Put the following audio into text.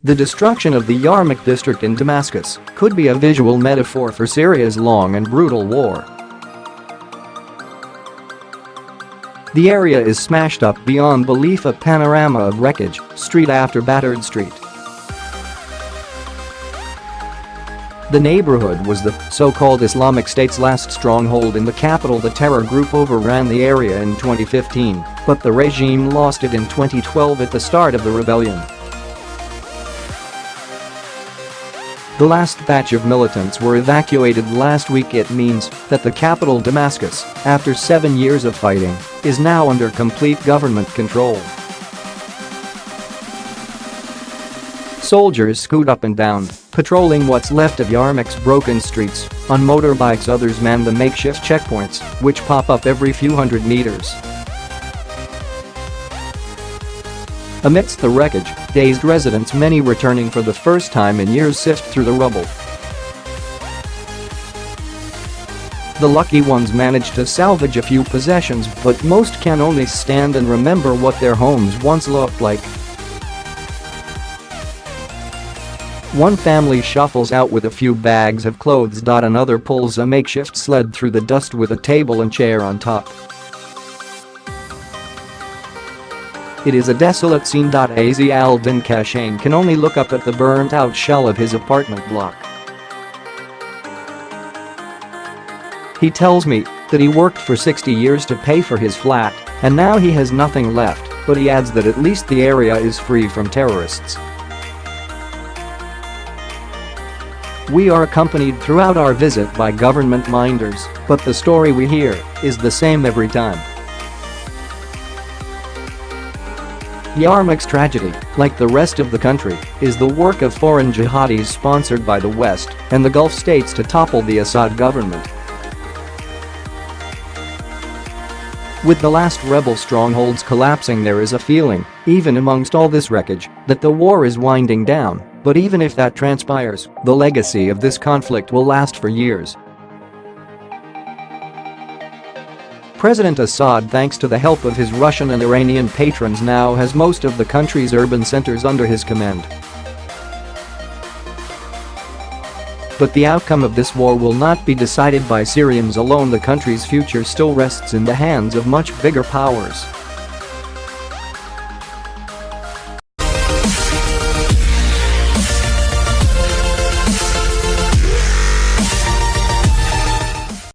The destruction of the Yarmouk district in Damascus could be a visual metaphor for Syria's long and brutal war. The area is smashed up beyond belief, a panorama of wreckage, street after battered street. The neighborhood was the so-called Islamic State's last stronghold in the capital. The terror group overran the area in 2015, but the regime lost it in 2012 at the start of the rebellion. The last batch of militants were evacuated last week. It means that the capital, Damascus, after 7 years of fighting, is now under complete government control. Soldiers scoot up and down, patrolling what's left of Yarmouk's broken streets on motorbikes. Others man the makeshift checkpoints, which pop up every few hundred meters. Amidst the wreckage, dazed residents, many returning for the first time in years, sift through the rubble. The lucky ones manage to salvage a few possessions, but most can only stand and remember what their homes once looked like. One family shuffles out with a few bags of clothes. Another pulls a makeshift sled through the dust with a table and chair on top. It is a desolate scene. Az al-Din Kashain can only look up at the burnt-out shell of his apartment block. He tells me that he worked for 60 years to pay for his flat, and now he has nothing left, but he adds that at least the area is free from terrorists. We are accompanied throughout our visit by government minders, but the story we hear is the same every time. Yarmouk's tragedy, like the rest of the country, is the work of foreign jihadis sponsored by the West and the Gulf states to topple the Assad government. With the last rebel strongholds collapsing, there is a feeling, even amongst all this wreckage, that the war is winding down, but even if that transpires, the legacy of this conflict will last for years. President Assad, thanks to the help of his Russian and Iranian patrons, now has most of the country's urban centers under his command. But the outcome of this war will not be decided by Syrians alone. The country's future still rests in the hands of much bigger powers.